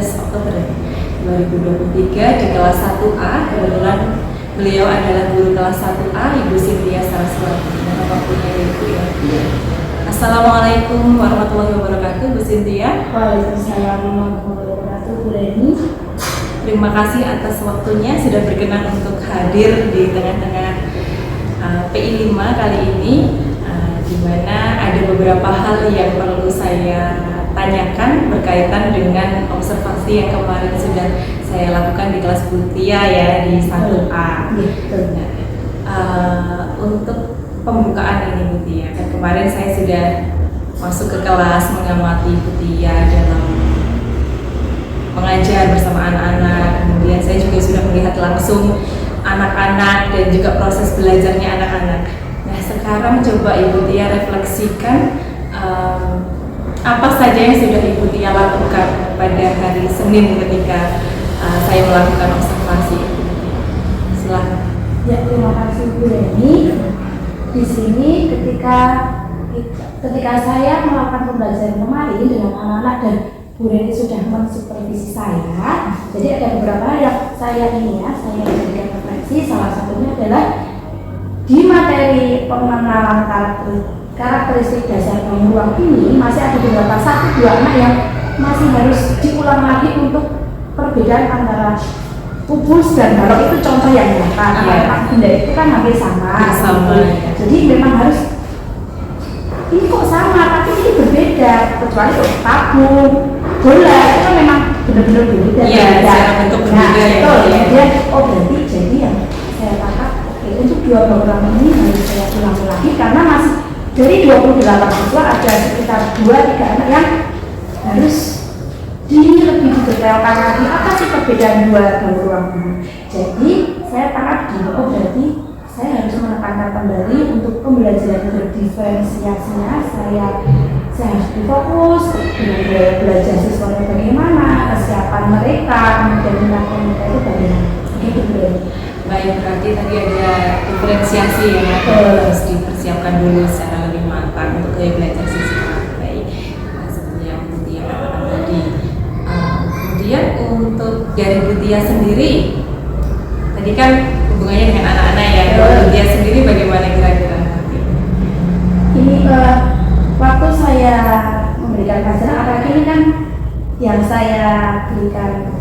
Oktober 2023 di kelas 1A. Kebetulan beliau adalah guru kelas 1A, Ibu Cynthia Saraswati. Nama waktunya Ibu ya. Assalamualaikum warahmatullahi wabarakatuh, Bu Cynthia. Waalaikumsalam warahmatullahi wabarakatuh, Bu Reni. Terima kasih atas waktunya sudah berkenan untuk hadir di tengah-tengah PI 5 kali ini, di mana ada beberapa hal yang perlu saya tanyakan berkaitan dengan observasi yang kemarin sudah saya lakukan di kelas Butia ya di 1A. Untuk pembukaan ini Butia, kan kemarin saya sudah masuk ke kelas mengamati Butia dalam mengajar bersama anak-anak. Kemudian saya juga sudah melihat langsung anak-anak dan juga proses belajarnya anak-anak. Nah, sekarang coba Ibu Tia refleksikan apa saja yang sudah Ibu Tia lakukan pada hari Senin ketika saya melakukan observasi. Silakan. Ya, terima kasih Bu Reni. Di sini ketika saya melakukan pembelajaran kemarin dengan anak-anak dan Bu Reni sudah mensupervisi saya, jadi ada beberapa hal yang saya jadikan refleksi. Salah satunya adalah di materi pengenalan karakteristik dasar bangun ruang ini masih ada beberapa 1-2 anak yang masih harus diulang lagi untuk perbedaan antara kubus dan balok. Itu contoh yang nyata. Pak benda itu kan hampir sama. Jadi memang harus ini kok sama tapi ini berbeda, kecuali untuk tabung bola itu kan memang benar-benar berbeda. Iya, secara bentuk berbeda ya. Dia berarti jadi yang saya tangkap untuk 2 program ini harus saya ulang lagi karena masih dari 28 siswa ada sekitar 2-3 anak yang harus lebih didetailkan lagi apa sih perbedaan 2 bangun ruang ini. Jadi saya tangkap berarti saya harus menekankan kembali untuk pembelajaran berdiferensiasinya. Saya harus difokus dengan gaya belajar siswanya bagaimana, kesiapan mereka, kemudian minat mereka itu bagaimana. Itu berarti. Baik, berarti tadi ada diferensiasi yang harus dipersiapkan dulu secara lebih matang untuk gaya belajar siswa. Baik, seperti yang Bu Tia katakan tadi. Kemudian untuk dari Bu Tia sendiri, tadi kan hubungannya dengan anak-anak ya. Bu Tia sendiri bagaimana kira-kira? Ini waktu saya memberikan pelajaran apalagi ini kan yang saya berikan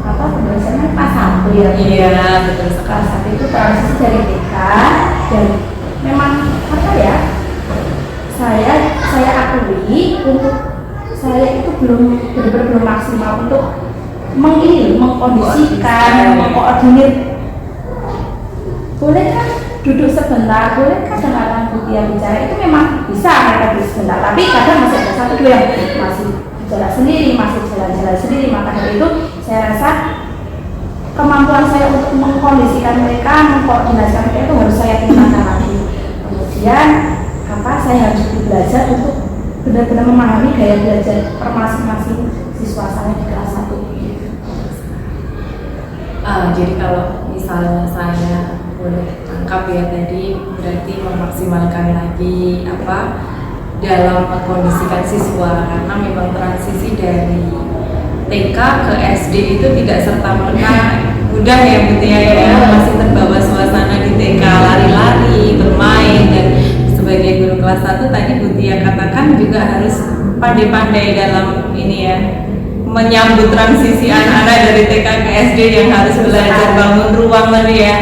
pembelajaran kelas 1 ya. Iya, betul sekali. Kelas 1 itu transisi dari TK dan memang saya akui untuk saya itu belum maksimal untuk mengkondisikan, mengkoordinir. Boleh kan duduk sebentar, boleh kan dengarkan Bu Tia bicara, itu memang bisa mereka duduk sebentar, tapi kadang masih ada 1-2 yang masih bicara sendiri, masih jalan-jalan sendiri. Maka dari itu saya rasa kemampuan saya untuk mengkondisikan mereka, mengkoordinasikan mereka itu harus saya tingkatkan lagi. Kemudian saya harus belajar untuk benar-benar memahami gaya belajar masing-masing siswa saya di kelas 1. Jadi kalau misalnya saya boleh tangkap ya tadi, berarti memaksimalkan lagi dalam mengkondisikan siswa, karena memang transisi dari TK ke SD itu tidak serta-merta mudah ya Bu Tia ya, masih terbawa suasana di TK, lari-lari, bermain, dan sebagai guru kelas 1 tadi Bu Tia katakan juga harus pandai-pandai dalam ini ya, menyambut transisi anak-anak dari TK ke SD yang harus belajar bangun ruang tadi ya,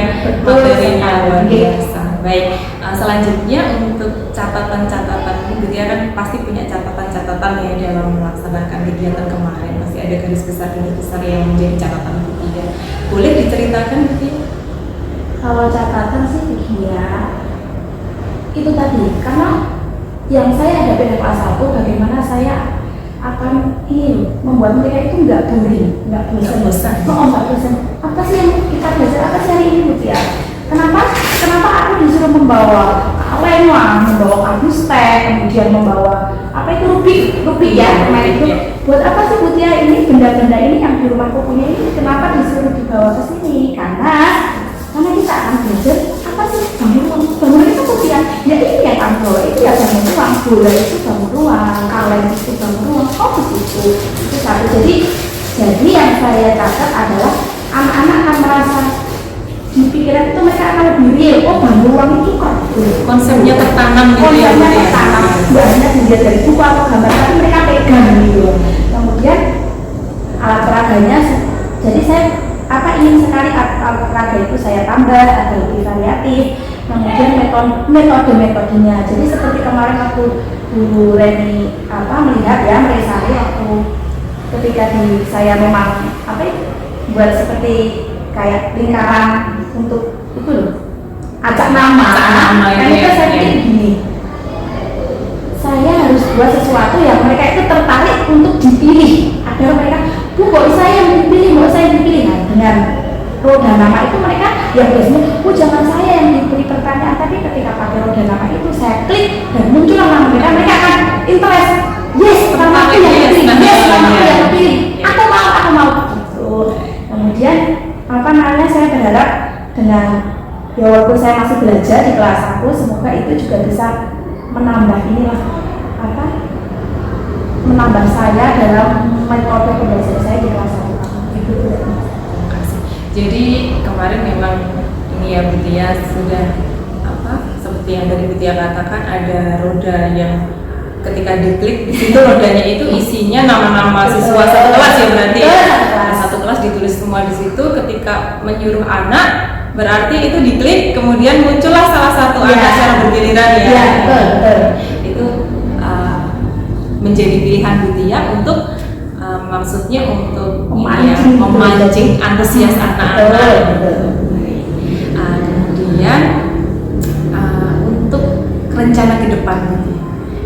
materinya luar biasa. Baik, selanjutnya untuk catatan-catatan, Bu Tia kan pasti punya catatan-catatan ya dalam melaksanakan kegiatan kemarin, pasti ada garis besar yang menjadi catatan Bu Tia. Boleh diceritakan Bu Tia? Kalau catatan sih begini ya, itu tadi karena yang saya hadapi di kelas 1 bagaimana saya akan membuat mereka itu nggak bosan. Apa sih yang kita belajar apa sih hari ini Bu Tia? Kenapa aku disuruh membawa lenwa, membawa kardus teh, kemudian membawa rubik ya, itu buat apa sih Bu Tia? Ini benda-benda ini yang di rumahku punya ini kenapa disuruh dibawa ke sini? Karena kita akan belajar apa sih bangun itu Bu Tia? Ya ini ya kan itu ya bangun ruang, bola itu bangun ruang, kaleng itu bangun ruang, begitu. Itu satu. Jadi Jadi yang saya catat adalah anak-anak akan merasa di pikiran itu mereka akan lebih real. Oh, bambu ruang itu kardus. Konsepnya tertanam gitu ya. Konsepnya Bu, ya? tertanam. Nggak hanya dilihat dari buku atau gambar, tapi mereka pegang gitu. Kemudian alat peraganya, jadi saya ingin sekali alat peraga itu saya tambah agar lebih variatif. Kemudian metodenya. Jadi seperti kemarin waktu Bu Reni melihat ya meresari waktu ketika saya memang buat seperti kayak lingkaran untuk itu loh, acak nama kan itu saya pikir gini, saya harus buat sesuatu yang mereka itu tertarik untuk dipilih agar mereka, Bu kok saya yang dipilih, kok saya yang dipilih. Nah dengan roda nama itu mereka yang biasanya, jangan saya yang diberi pertanyaan, tapi ketika pakai roda nama itu saya klik dan muncullah nama mereka akan interest, yes pertama aku yang dipilih, yes pertama aku yang dipilih, aku mau gitu. Kemudian saya berharap dengan ya walaupun saya masih belajar di kelas aku, semoga itu juga bisa menambah menambah saya dalam metode pembelajaran saya di kelas aku. Itu. Jadi kemarin memang ini ya Bu Tia sudah seperti yang tadi Bu Tia katakan, ada roda yang ketika diklik di situ rodanya itu isinya nama-nama siswa satu kelas ya berarti ya. Satu kelas ditulis semua di situ, ketika menyuruh anak berarti itu diklik kemudian muncullah salah satu anak secara bergiliran ya. Itu menjadi pilihan Bu Tia untuk maksudnya untuk memancing antusias anak-anak. Kemudian untuk rencana ke depan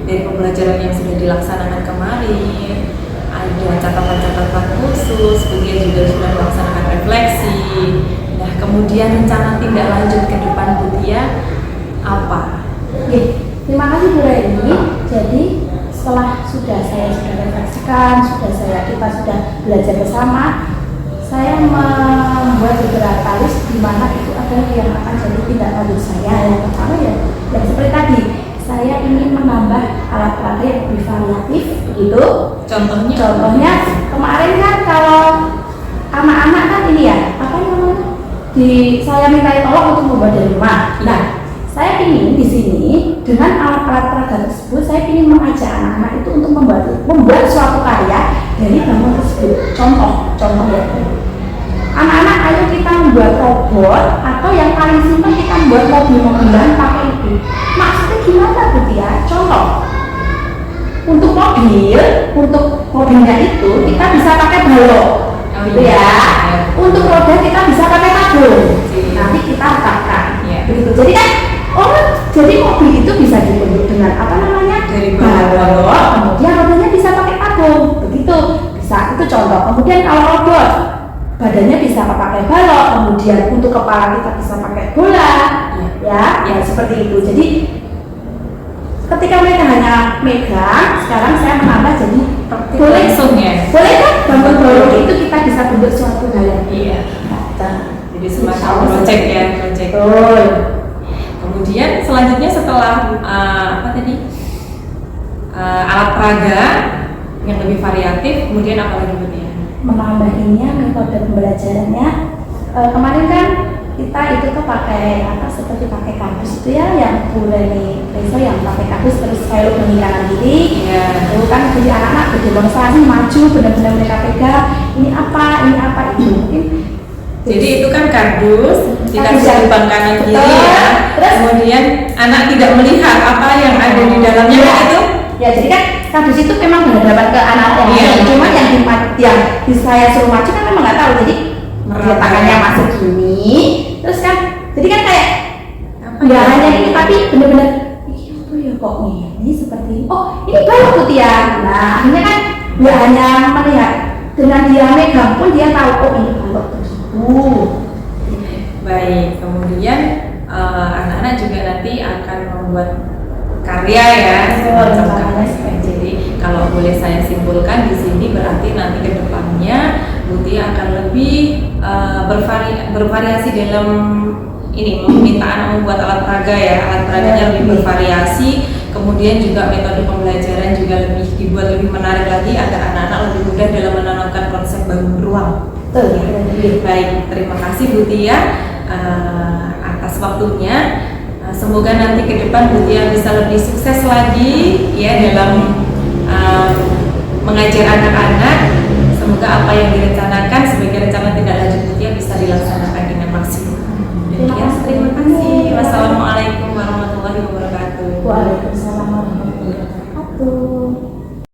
dari pembelajaran yang sudah dilaksanakan kemarin, ada catatan-catatan khusus, kemudian juga sudah melaksanakan refleksi. Nah, kemudian rencana tindak lanjut ke depan Bu Tia apa? Terima kasih Bu Reni. Jadi setelah saya sudah refleksikan, kita sudah belajar bersama, saya membuat beberapa list di mana itu adalah yang akan jadi tindak lanjut saya. Yang pertama yang seperti tadi, saya ingin menambah alat peraga yang lebih variatif, begitu. Contohnya kemarin kan kalau anak-anak kan ini ya, saya minta tolong untuk membuat dari rumah. Nah, saya ingin di sini dengan alat-alat peraga tersebut, saya ingin mengajak anak-anak itu untuk membuat suatu karya dari bangunan tersebut. Contoh ya. Anak-anak, ayo kita membuat robot, atau yang paling simpel kita membuat mobil-mobilan pakai itu. Maksudnya gimana Bu Tia? Contoh. Untuk mobilnya itu kita bisa pakai balok. Gitu ya. Untuk roda kita bisa pakai tabung. Nanti kita letakkan. Begitu. Jadi kan jadi mobil itu bisa dibentuk dengan dari balok, kemudian rodanya bisa pakai tabung. Begitu. Bisa. Itu contoh. Kemudian kalau robot badannya bisa pakai balok, kemudian untuk kepala kita bisa pakai bola, ya seperti itu. Jadi ketika mereka hanya megang, sekarang saya menambah jadi boleh kan bangun balok itu kita bisa bentuk suatu hal yang jadi semacam project. Kemudian selanjutnya setelah alat peraga yang lebih variatif, kemudian apa lagi Bu Tia? Menambahinya metode pembelajarannya, kemarin kan kita itu tuh pakai seperti pakai kardus itu ya, yang Bu Reni yang pakai kardus terus saya lubangin kanan kiri. Itu kan jadi anak-anak berdemonstrasi maju, benar-benar mereka pegang ini apa itu mungkin. Jadi itu kan kardus dikasih lubang kanan kiri ya. Terus kemudian anak tidak melihat apa yang ada di dalamnya itu. Ya jadi kan kardus itu memang berhadapan ke anak yang cuma yang saya suruh maju kan memang nggak tahu, jadi tangannya masuk gini, terus kan jadi kan kayak nggak hanya ini tapi benar-benar kok ini seperti ini, ini balok Bu Tia. Nah akhirnya kan nggak hanya melihat, dengan dia megang pun dia tahu ini balok tersebut. Baik, kemudian anak-anak juga nanti akan membuat karya ya, semacam karya. Jadi kalau boleh saya simpulkan di sini berarti nanti ke depannya Bu Tia akan lebih bervariasi dalam ini meminta anak membuat alat peraga ya, alat peraganya lebih bervariasi. Kemudian juga metode pembelajaran juga dibuat lebih menarik lagi agar anak-anak lebih mudah dalam menanamkan konsep baru beruang. Betul ya. Baik, terima kasih Bu Tia atas waktunya. Semoga nanti ke depan Bu Tia bisa lebih sukses lagi ya dalam mengajar anak-anak. Semoga apa yang direncanakan